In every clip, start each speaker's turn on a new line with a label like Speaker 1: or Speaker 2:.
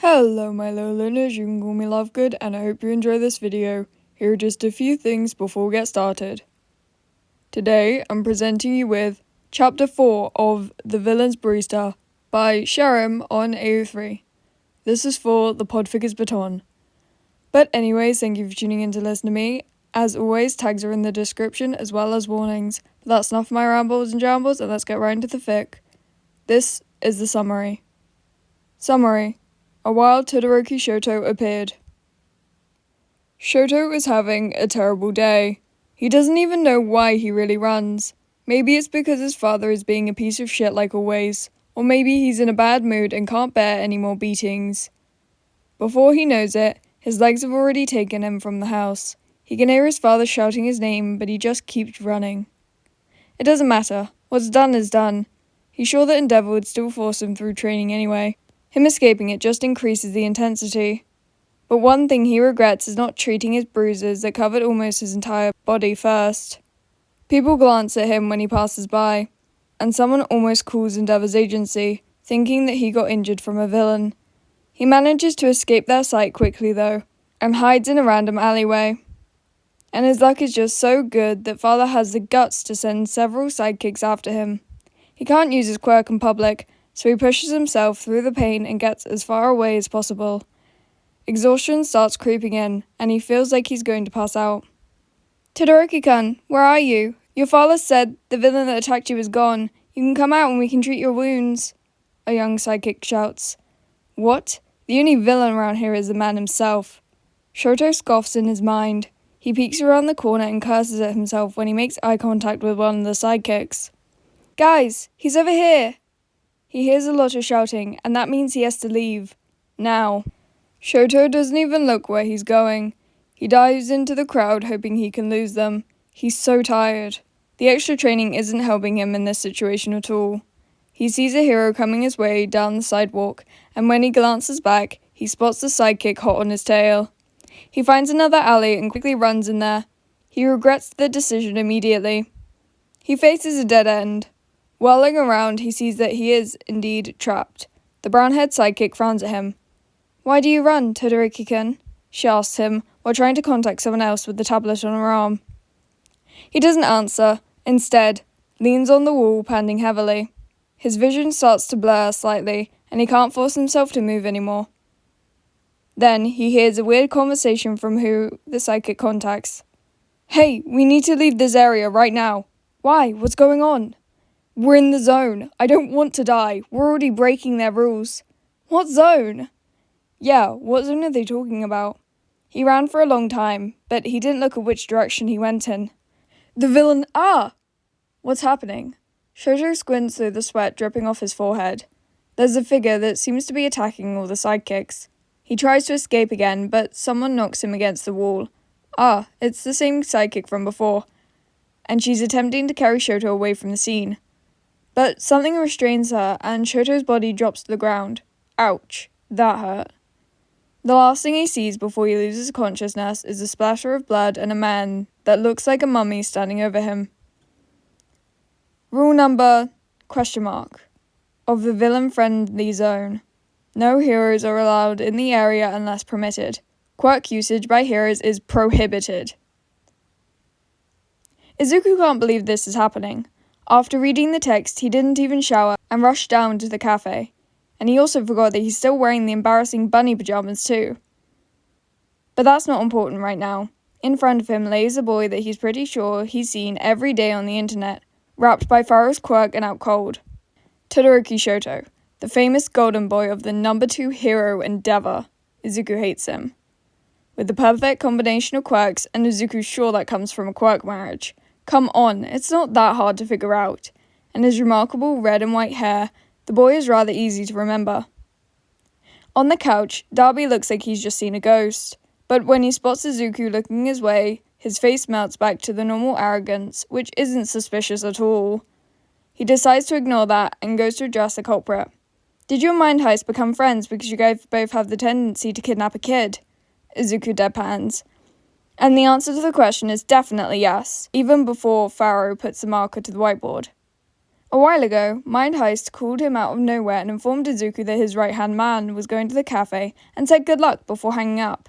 Speaker 1: Hello my little learners, you can call me Lovegood, and I hope you enjoy this video. Here are just a few things before we get started. Today I'm presenting you with Chapter 4 of The Villain's Barista by Cherraim on AO3. This is for the Podficer's Baton. But anyways, thank you for tuning in to listen to me. As always, tags are in the description as well as warnings. But that's enough of my rambles and jambles, and let's get right into the fic. This is the summary. Summary. A wild Todoroki Shoto appeared. Shouto is having a terrible day. He doesn't even know why he really runs. Maybe it's because his father is being a piece of shit like always, or maybe he's in a bad mood and can't bear any more beatings. Before he knows it, his legs have already taken him from the house. He can hear his father shouting his name, but he just keeps running. It doesn't matter. What's done is done. He's sure that Endeavor would still force him through training anyway. Him escaping it just increases the intensity. But one thing he regrets is not treating his bruises that covered almost his entire body first. People glance at him when he passes by, and someone almost calls Endeavor's agency, thinking that he got injured from a villain. He manages to escape their sight quickly though, and hides in a random alleyway. And his luck is just so good that Father has the guts to send several sidekicks after him. He can't use his quirk in public, so he pushes himself through the pain and gets as far away as possible. Exhaustion starts creeping in, and he feels like he's going to pass out. Todoroki-kun, where are you? Your father said the villain that attacked you is gone. You can come out and we can treat your wounds. A young sidekick shouts. What? The only villain around here is the man himself. Shouto scoffs in his mind. He peeks around the corner and curses at himself when he makes eye contact with one of the sidekicks. Guys, he's over here! He hears a lot of shouting, and that means he has to leave. Now. Shouto doesn't even look where he's going. He dives into the crowd hoping he can lose them. He's so tired. The extra training isn't helping him in this situation at all. He sees a hero coming his way down the sidewalk, and when he glances back, he spots the sidekick hot on his tail. He finds another alley and quickly runs in there. He regrets the decision immediately. He faces a dead end. Whirling around, he sees that he is, indeed, trapped. The brown-haired sidekick frowns at him. Why do you run, Todoroki-kun? She asks him, while trying to contact someone else with the tablet on her arm. He doesn't answer, instead, leans on the wall, panting heavily. His vision starts to blur slightly, and he can't force himself to move anymore. Then, he hears a weird conversation from who the sidekick contacts. Hey, we need to leave this area right now. Why? What's going on? We're in the zone. I don't want to die. We're already breaking their rules. What zone? Yeah, what zone are they talking about? He ran for a long time, but he didn't look at which direction he went in. The villain, What's happening? Shouto squints through the sweat dripping off his forehead. There's a figure that seems to be attacking all the sidekicks. He tries to escape again, but someone knocks him against the wall. It's the same sidekick from before. And she's attempting to carry Shouto away from the scene. But something restrains her, and Shoto's body drops to the ground. Ouch, that hurt. The last thing he sees before he loses consciousness is a splatter of blood and a man that looks like a mummy standing over him. Rule number, ? Of the villain-friendly zone. No heroes are allowed in the area unless permitted. Quirk usage by heroes is prohibited. Izuku can't believe this is happening. After reading the text, he didn't even shower and rushed down to the cafe. And he also forgot that he's still wearing the embarrassing bunny pajamas too. But that's not important right now. In front of him lays a boy that he's pretty sure he's seen every day on the internet, wrapped by Pharaoh's quirk and out cold. Todoroki Shoto, the famous golden boy of the number 2 hero Endeavor. Izuku hates him. With the perfect combination of quirks, and Izuku's sure that comes from a quirk marriage. Come on, it's not that hard to figure out. And his remarkable red and white hair, the boy is rather easy to remember. On the couch, Dabi looks like he's just seen a ghost. But when he spots Izuku looking his way, his face melts back to the normal arrogance, which isn't suspicious at all. He decides to ignore that and goes to address the culprit. Did you and Mind Heist become friends because you guys both have the tendency to kidnap a kid? Izuku deadpans. And the answer to the question is definitely yes, even before Pharaoh puts the marker to the whiteboard. A while ago, Mind Heist called him out of nowhere and informed Izuku that his right-hand man was going to the cafe and said good luck before hanging up.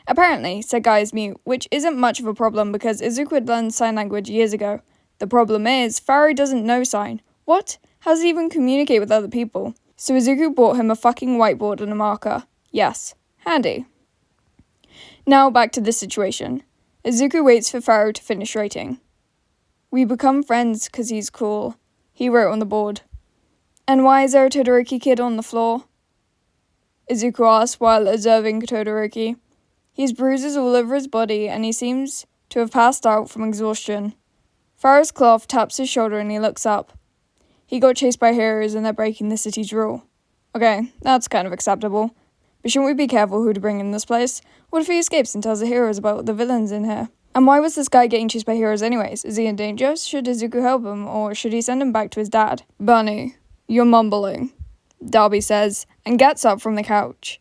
Speaker 1: Apparently, said Guy is mute, which isn't much of a problem because Izuku had learned sign language years ago. The problem is, Pharaoh doesn't know sign. What? How does he even communicate with other people? So Izuku bought him a fucking whiteboard and a marker. Yes, handy. Now back to this situation. Izuku waits for Pharaoh to finish writing. We become friends 'cause he's cool, he wrote on the board. And why is there a Todoroki kid on the floor? Izuku asked while observing Todoroki. He has bruises all over his body and he seems to have passed out from exhaustion. Pharaoh's cloth taps his shoulder and he looks up. He got chased by heroes and they're breaking the city's rule. Okay, that's kind of acceptable. But shouldn't we be careful who to bring in this place? What if he escapes and tells the heroes about the villains in here? And why was this guy getting chased by heroes anyways? Is he in danger? Should Izuku help him or should he send him back to his dad? Bunny, you're mumbling, Dabi says, and gets up from the couch.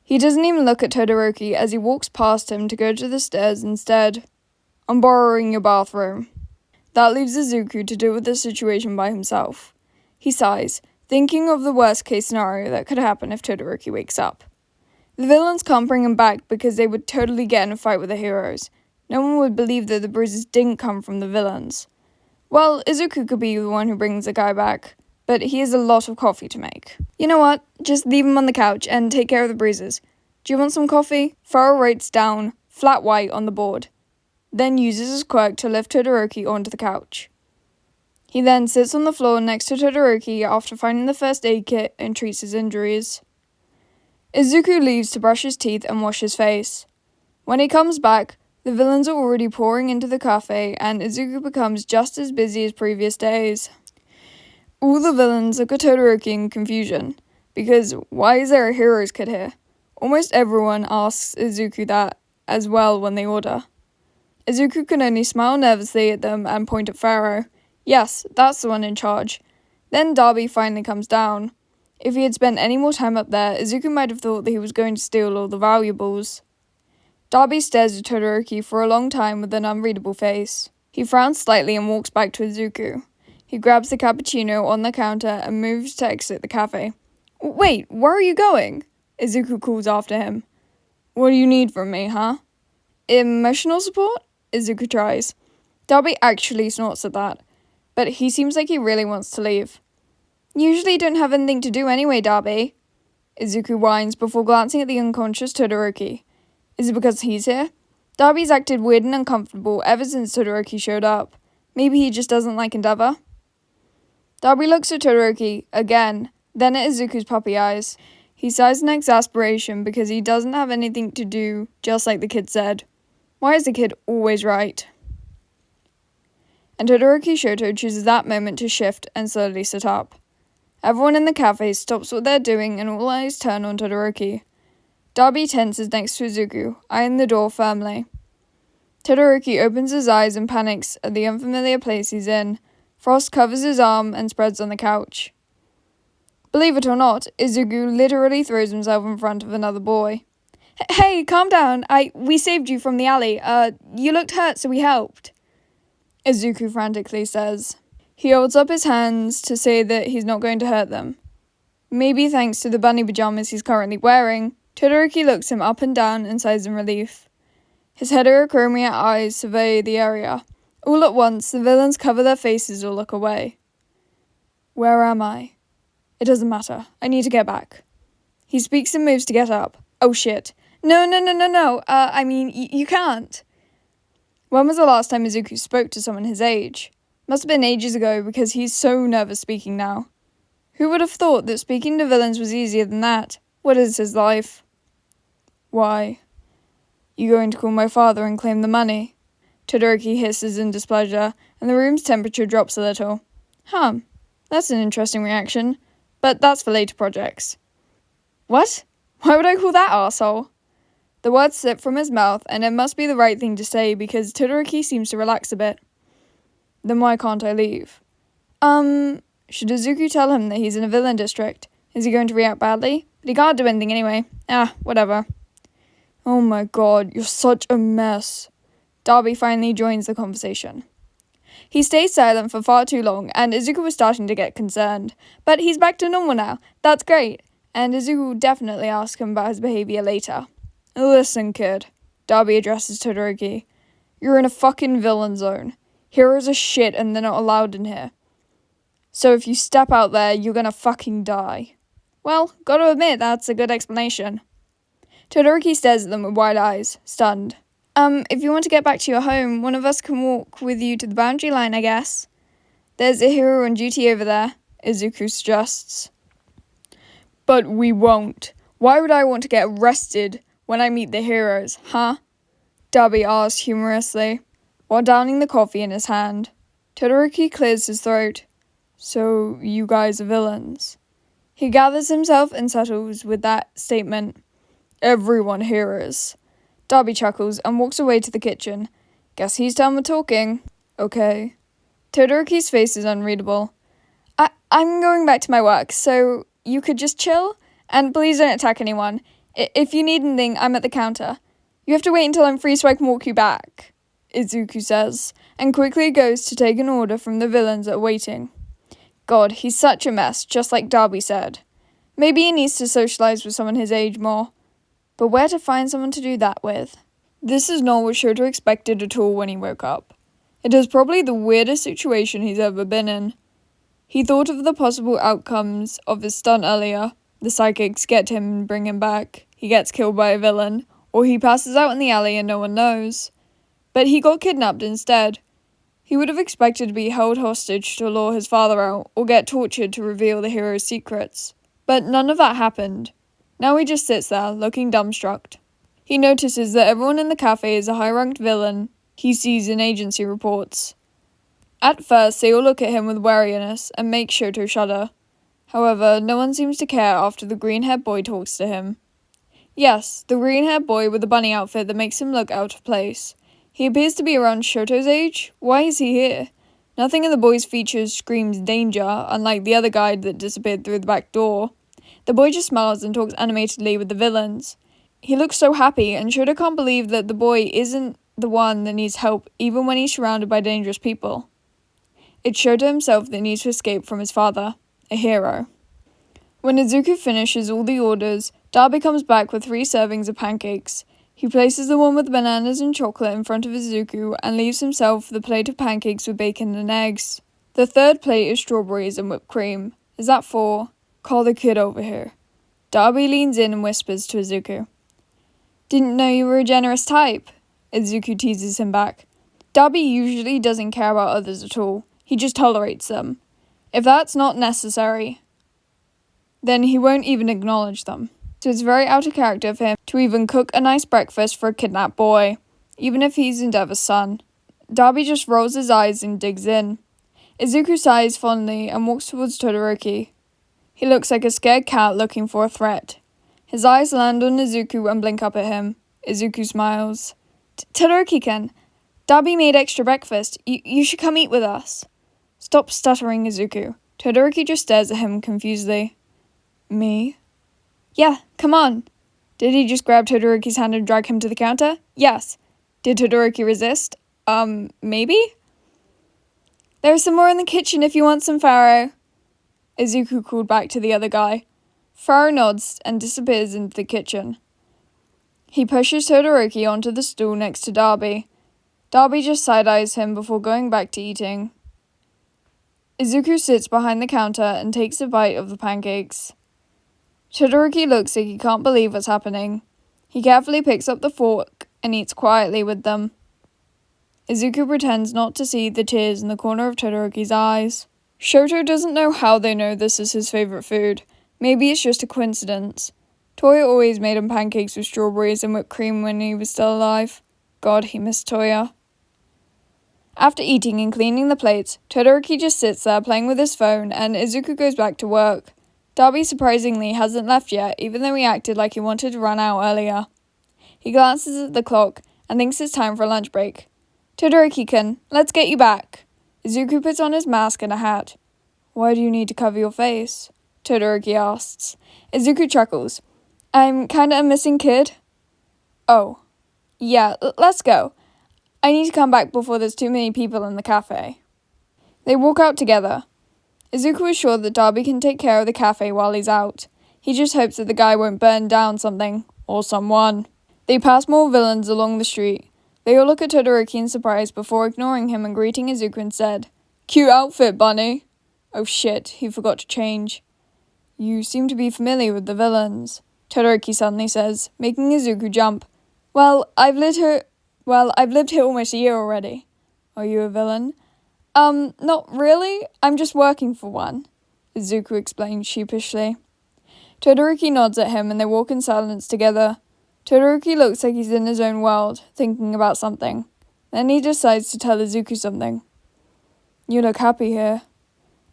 Speaker 1: He doesn't even look at Todoroki as he walks past him to go to the stairs instead. I'm borrowing your bathroom. That leaves Izuku to deal with the situation by himself. He sighs, thinking of the worst case scenario that could happen if Todoroki wakes up. The villains can't bring him back because they would totally get in a fight with the heroes. No one would believe that the bruises didn't come from the villains. Well, Izuku could be the one who brings the guy back, but he has a lot of coffee to make. You know what? Just leave him on the couch and take care of the bruises. Do you want some coffee? Pharaoh writes down, flat white on the board, then uses his quirk to lift Todoroki onto the couch. He then sits on the floor next to Todoroki after finding the first aid kit and treats his injuries. Izuku leaves to brush his teeth and wash his face. When he comes back, the villains are already pouring into the cafe and Izuku becomes just as busy as previous days. All the villains look at Todoroki in confusion, because why is there a hero's kit here? Almost everyone asks Izuku that as well when they order. Izuku can only smile nervously at them and point at Pharaoh. Yes, that's the one in charge. Then Dabi finally comes down. If he had spent any more time up there, Izuku might have thought that he was going to steal all the valuables. Dabi stares at Todoroki for a long time with an unreadable face. He frowns slightly and walks back to Izuku. He grabs the cappuccino on the counter and moves to exit the cafe. Wait, where are you going? Izuku calls after him. What do you need from me, huh? Emotional support? Izuku tries. Dabi actually snorts at that, but he seems like he really wants to leave. Usually don't have anything to do anyway, Dabi. Izuku whines before glancing at the unconscious Todoroki. Is it because he's here? Dabi's acted weird and uncomfortable ever since Todoroki showed up. Maybe he just doesn't like Endeavor. Dabi looks at Todoroki again, then at Izuku's puppy eyes. He sighs in exasperation because he doesn't have anything to do, just like the kid said. Why is the kid always right? And Todoroki Shoto chooses that moment to shift and slowly sit up. Everyone in the cafe stops what they're doing and all eyes turn on Todoroki. Dabi tenses next to Izuku, eyeing the door firmly. Todoroki opens his eyes and panics at the unfamiliar place he's in. Frost covers his arm and spreads on the couch. Believe it or not, Izuku literally throws himself in front of another boy. Hey, calm down. We saved you from the alley. You looked hurt, so we helped. Izuku frantically says. He holds up his hands to say that he's not going to hurt them. Maybe thanks to the bunny pajamas he's currently wearing, Todoroki looks him up and down and sighs in relief. His heterochromia eyes survey the area. All at once, the villains cover their faces or look away. Where am I? It doesn't matter. I need to get back. He speaks and moves to get up. Oh shit. No. You can't. When was the last time Izuku spoke to someone his age? Must have been ages ago because he's so nervous speaking now. Who would have thought that speaking to villains was easier than that? What is his life? Why? You going to call my father and claim the money? Todoroki hisses in displeasure, and the room's temperature drops a little. That's an interesting reaction, but that's for later projects. What? Why would I call that arsehole? The words slip from his mouth, and it must be the right thing to say because Todoroki seems to relax a bit. Then why can't I leave? Should Izuku tell him that he's in a villain district? Is he going to react badly? But he can't do anything anyway. Whatever. Oh my god, you're such a mess. Dabi finally joins the conversation. He stayed silent for far too long, and Izuku was starting to get concerned. But he's back to normal now. That's great. And Izuku will definitely ask him about his behavior later. Listen, kid. Dabi addresses Todoroki. You're in a fucking villain zone. Heroes are shit and they're not allowed in here. So if you step out there, you're gonna fucking die. Well, gotta admit, that's a good explanation. Todoroki stares at them with wide eyes, stunned. If you want to get back to your home, one of us can walk with you to the boundary line, I guess. There's a hero on duty over there, Izuku suggests. But we won't. Why would I want to get arrested when I meet the heroes, huh? Dabi asks humorously, while downing the coffee in his hand. Todoroki clears his throat. So, you guys are villains. He gathers himself and settles with that statement. Everyone here is. Dabi chuckles and walks away to the kitchen. Guess he's done with talking. Okay. Todoroki's face is unreadable. I'm going back to my work, so you could just chill? And please don't attack anyone. If you need anything, I'm at the counter. You have to wait until I'm free so I can walk you back, Izuku says, and quickly goes to take an order from the villains that are waiting. God, he's such a mess, just like Dabi said. Maybe he needs to socialize with someone his age more. But where to find someone to do that with? This is not what Shouto expected at all when he woke up. It is probably the weirdest situation he's ever been in. He thought of the possible outcomes of his stunt earlier. The psychics get him and bring him back. He gets killed by a villain. Or he passes out in the alley and no one knows. But he got kidnapped instead. He would have expected to be held hostage to lure his father out, or get tortured to reveal the hero's secrets. But none of that happened. Now he just sits there, looking dumbstruck. He notices that everyone in the cafe is a high-ranked villain he sees in agency reports. At first, they all look at him with wariness and make Shouto shudder. However, no one seems to care after the green-haired boy talks to him. Yes, the green-haired boy with the bunny outfit that makes him look out of place. He appears to be around Shoto's age. Why is he here? Nothing in the boy's features screams danger, unlike the other guy that disappeared through the back door. The boy just smiles and talks animatedly with the villains. He looks so happy, and Shoto can't believe that the boy isn't the one that needs help, even when he's surrounded by dangerous people. It's Shoto himself that needs to escape from his father, a hero. When Izuku finishes all the orders, Dabi comes back with 3 servings of pancakes. He places the one with bananas and chocolate in front of Izuku and leaves himself the plate of pancakes with bacon and eggs. The 3rd plate is strawberries and whipped cream. Is that 4? Call the kid over here. Dabi leans in and whispers to Izuku. Didn't know you were a generous type. Izuku teases him back. Dabi usually doesn't care about others at all. He just tolerates them. If that's not necessary, then he won't even acknowledge them. So it's very out of character for him to even cook a nice breakfast for a kidnapped boy, even if he's Endeavor's son. Dabi just rolls his eyes and digs in. Izuku sighs fondly and walks towards Todoroki. He looks like a scared cat looking for a threat. His eyes land on Izuku and blink up at him. Izuku smiles. Todoroki-kun, Dabi made extra breakfast. You should come eat with us. Stop stuttering, Izuku. Todoroki just stares at him confusedly. Me? Yeah, come on. Did he just grab Todoroki's hand and drag him to the counter? Yes. Did Todoroki resist? Maybe? There's some more in the kitchen if you want some, Pharaoh. Izuku called back to the other guy. Pharaoh nods and disappears into the kitchen. He pushes Todoroki onto the stool next to Dabi. Dabi just side-eyes him before going back to eating. Izuku sits behind the counter and takes a bite of the pancakes. Todoroki looks like he can't believe what's happening. He carefully picks up the fork and eats quietly with them. Izuku pretends not to see the tears in the corner of Todoroki's eyes. Shouto doesn't know how they know this is his favourite food. Maybe it's just a coincidence. Toya always made him pancakes with strawberries and whipped cream when he was still alive. God, he missed Toya. After eating and cleaning the plates, Todoroki just sits there playing with his phone and Izuku goes back to work. Dabi surprisingly hasn't left yet, even though he acted like he wanted to run out earlier. He glances at the clock and thinks it's time for a lunch break. Todoroki-kun, let's get you back. Izuku puts on his mask and a hat. Why do you need to cover your face? Todoroki asks. Izuku chuckles. I'm kinda a missing kid. Oh. Yeah, let's go. I need to come back before there's too many people in the cafe. They walk out together. Izuku is sure that Dabi can take care of the cafe while he's out. He just hopes that the guy won't burn down something, or someone. They pass more villains along the street. They all look at Todoroki in surprise before ignoring him and greeting Izuku instead. Cute outfit, bunny. Oh shit, he forgot to change. You seem to be familiar with the villains, Todoroki suddenly says, making Izuku jump. Well, I've lived here almost a year already. Are you a villain? Not really. I'm just working for one, Izuku explained sheepishly. Todoroki nods at him and they walk in silence together. Todoroki looks like he's in his own world, thinking about something. Then he decides to tell Izuku something. You look happy here.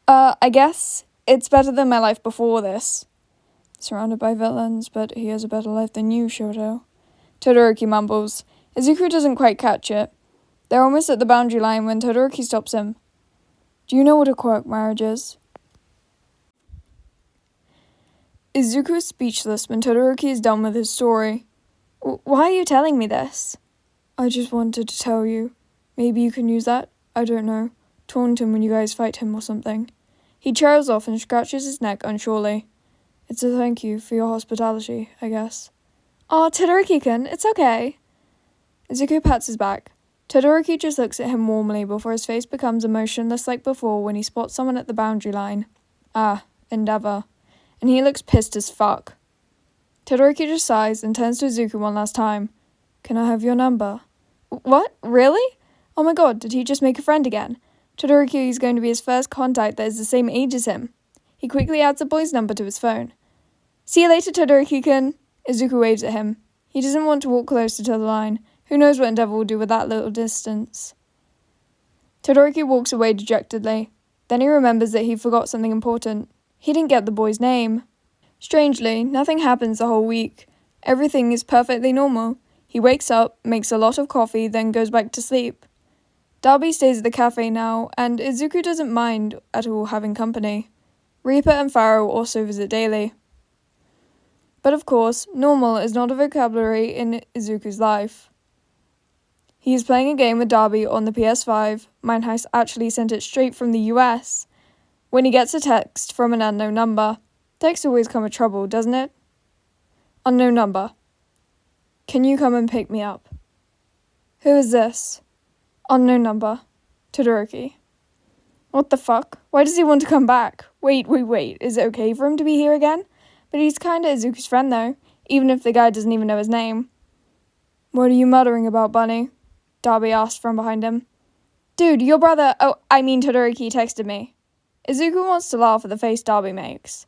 Speaker 1: I guess it's better than my life before this. Surrounded by villains, but he has a better life than you, Shouto. Todoroki mumbles. Izuku doesn't quite catch it. They're almost at the boundary line when Todoroki stops him. Do you know what a quirk marriage is? Izuku is speechless when Todoroki is done with his story. Why are you telling me this? I just wanted to tell you. Maybe you can use that, I don't know, taunt him when you guys fight him or something. He trails off and scratches his neck unsurely. It's a thank you for your hospitality, I guess. Aw, Todoroki-kun, it's okay. Izuku pats his back. Todoroki just looks at him warmly before his face becomes emotionless like before when he spots someone at the boundary line. Ah, Endeavor. And he looks pissed as fuck. Todoroki just sighs and turns to Izuku one last time. Can I have your number? What? Really? Oh my god, did he just make a friend again? Todoroki is going to be his first contact that is the same age as him. He quickly adds the boy's number to his phone. See you later, Todoroki-kun. Izuku waves at him. He doesn't want to walk closer to the line. Who knows what Endeavor will do with that little distance. Todoroki walks away dejectedly. Then he remembers that he forgot something important. He didn't get the boy's name. Strangely, nothing happens the whole week. Everything is perfectly normal. He wakes up, makes a lot of coffee, then goes back to sleep. Dabi stays at the cafe now, and Izuku doesn't mind at all having company. Reaper and Pharaoh also visit daily. But of course, normal is not a vocabulary in Izuku's life. He is playing a game with Dabi on the PS5. Mineheist actually sent it straight from the US. When he gets a text from an unknown number. Text always come with trouble, doesn't it? Unknown number. Can you come and pick me up? Who is this? Unknown number. Todoroki. What the fuck? Why does he want to come back? Wait. Is it okay for him to be here again? But he's kinda Izuku's friend though, even if the guy doesn't even know his name. What are you muttering about, Bunny? Dabi asked from behind him. Dude, your brother, Todoroki texted me. Izuku wants to laugh at the face Dabi makes.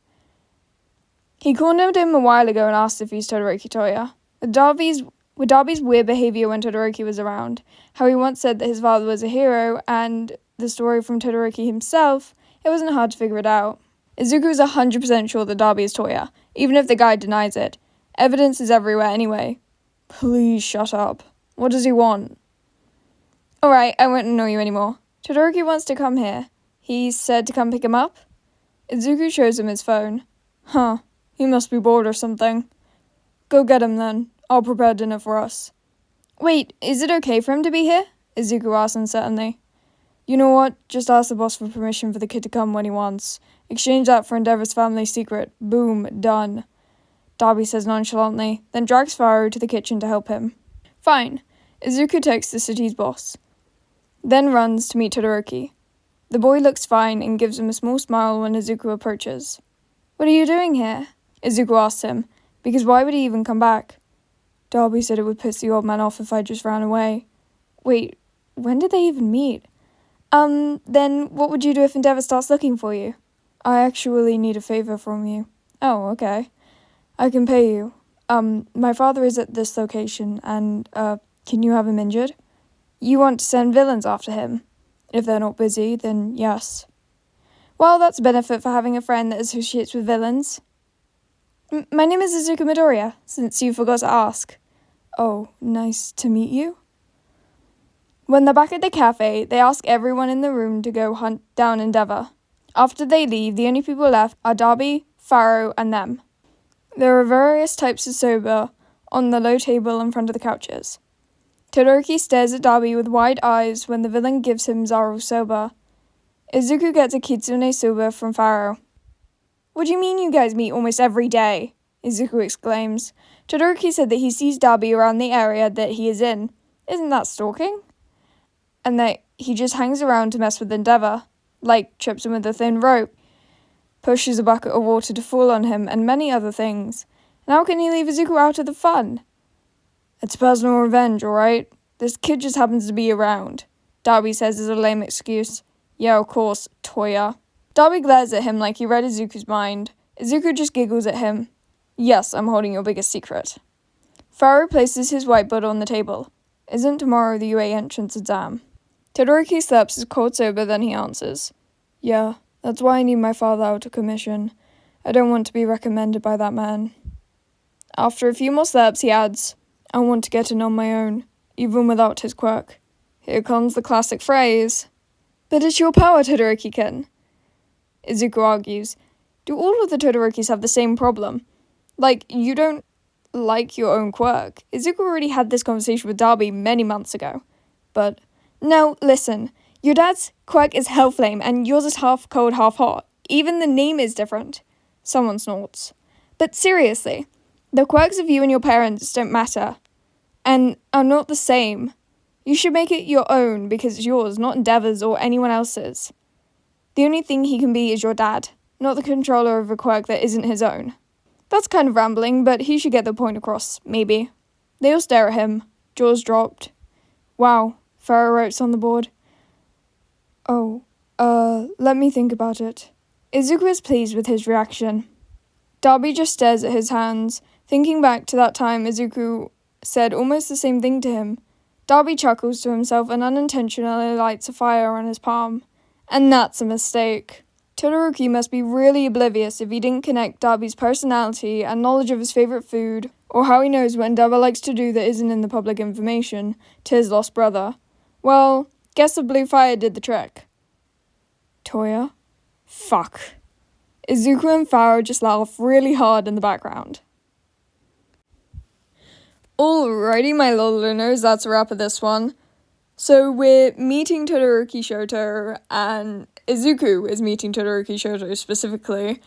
Speaker 1: He cornered him a while ago and asked if he's Todoroki Toya. With Dabi's weird behaviour when Todoroki was around, how he once said that his father was a hero, and the story from Todoroki himself, it wasn't hard to figure it out. Izuku is 100% sure that Dabi is Toya, even if the guy denies it. Evidence is everywhere anyway. Please shut up. What does he want? Alright, I won't annoy you anymore. Todoroki wants to come here. He said to come pick him up? Izuku shows him his phone. Huh. He must be bored or something. Go get him then. I'll prepare dinner for us. Wait, is it okay for him to be here? Izuku asks uncertainly. You know what? Just ask the boss for permission for the kid to come when he wants. Exchange that for Endeavor's family secret. Boom. Done. Dabi says nonchalantly, then drags Pharaoh to the kitchen to help him. Fine. Izuku takes the city's boss. Then runs to meet Todoroki. The boy looks fine and gives him a small smile when Izuku approaches. What are you doing here? Izuku asks him, because why would he even come back? Dabi said it would piss the old man off if I just ran away. Wait, when did they even meet? Then what would you do if Endeavor starts looking for you? I actually need a favor from you. Oh, okay. I can pay you. My father is at this location, and, can you have him injured? You want to send villains after him? If they're not busy, then yes. Well, that's a benefit for having a friend that associates with villains. My name is Izuku Midoriya, since you forgot to ask. Oh, nice to meet you. When they're back at the cafe, they ask everyone in the room to go hunt down Endeavor. After they leave, the only people left are Dabi, Pharaoh, and them. There are various types of soba on the low table in front of the couches. Todoroki stares at Dabi with wide eyes when the villain gives him Zaro soba. Izuku gets a kitsune soba from Pharaoh. What do you mean you guys meet almost every day? Izuku exclaims. Todoroki said that he sees Dabi around the area that he is in. Isn't that stalking? And that he just hangs around to mess with Endeavor, like trips him with a thin rope, pushes a bucket of water to fall on him, and many other things. And how can he leave Izuku out of the fun? It's personal revenge, alright? This kid just happens to be around, Dabi says as a lame excuse. Yeah, of course, Toya. Dabi glares at him like he read Izuku's mind. Izuku just giggles at him. Yes, I'm holding your biggest secret. Pharaoh places his whiteboard on the table. Isn't tomorrow the UA entrance exam? Todoroki slaps his cold sober, then he answers. Yeah, that's why I need my father out of commission. I don't want to be recommended by that man. After a few more slaps, he adds, I want to get in on my own, even without his quirk. Here comes the classic phrase. But it's your power, Todoroki-kun. Izuku argues. Do all of the Todorokis have the same problem? Like, you don't like your own quirk. Izuku already had this conversation with Dabi many months ago. But, no, listen. Your dad's quirk is Hellflame, and yours is half cold, half hot. Even the name is different. Someone snorts. But seriously, the quirks of you and your parents don't matter, and are not the same. You should make it your own because it's yours, not Endeavor's or anyone else's. The only thing he can be is your dad, not the controller of a quirk that isn't his own. That's kind of rambling, but he should get the point across, maybe. They all stare at him, jaws dropped. Wow, Pharaoh writes on the board. Oh, let me think about it. Izuku is pleased with his reaction. Dabi just stares at his hands, thinking back to that time Izuku said almost the same thing to him. Dabi chuckles to himself and unintentionally lights a fire on his palm. And that's a mistake. Todoroki must be really oblivious if he didn't connect Dabi's personality and knowledge of his favourite food, or how he knows what Endeavor likes to do that isn't in the public information, to his lost brother. Well, guess the blue fire did the trick. Toya? Fuck. Izuku and Pharaoh just laugh really hard in the background. Alrighty, my little learners, that's a wrap of this one. So we're meeting Todoroki Shoto, and Izuku is meeting Todoroki Shoto specifically.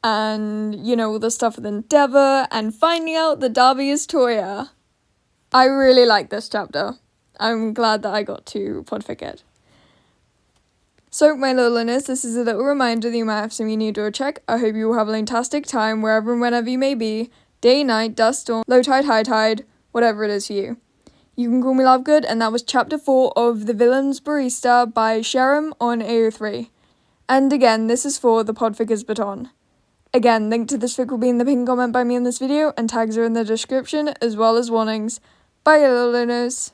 Speaker 1: And, you know, all the stuff with Endeavor, and finding out that Dabi is Toya. I really like this chapter. I'm glad that I got to podfic it. So, my little learners, this is a little reminder that you might have some you need to check. I hope you will have a fantastic time wherever and whenever you may be. Day, night, dust, storm, low tide, high tide, whatever it is for you. You can call me Lovegood, and that was chapter 4 of The Villain's Barista by Cherraim on AO3. And again, this is for the Podficer's Baton. Again, link to this fic will be in the pinned comment by me in this video, and tags are in the description, as well as warnings. Bye, little learners.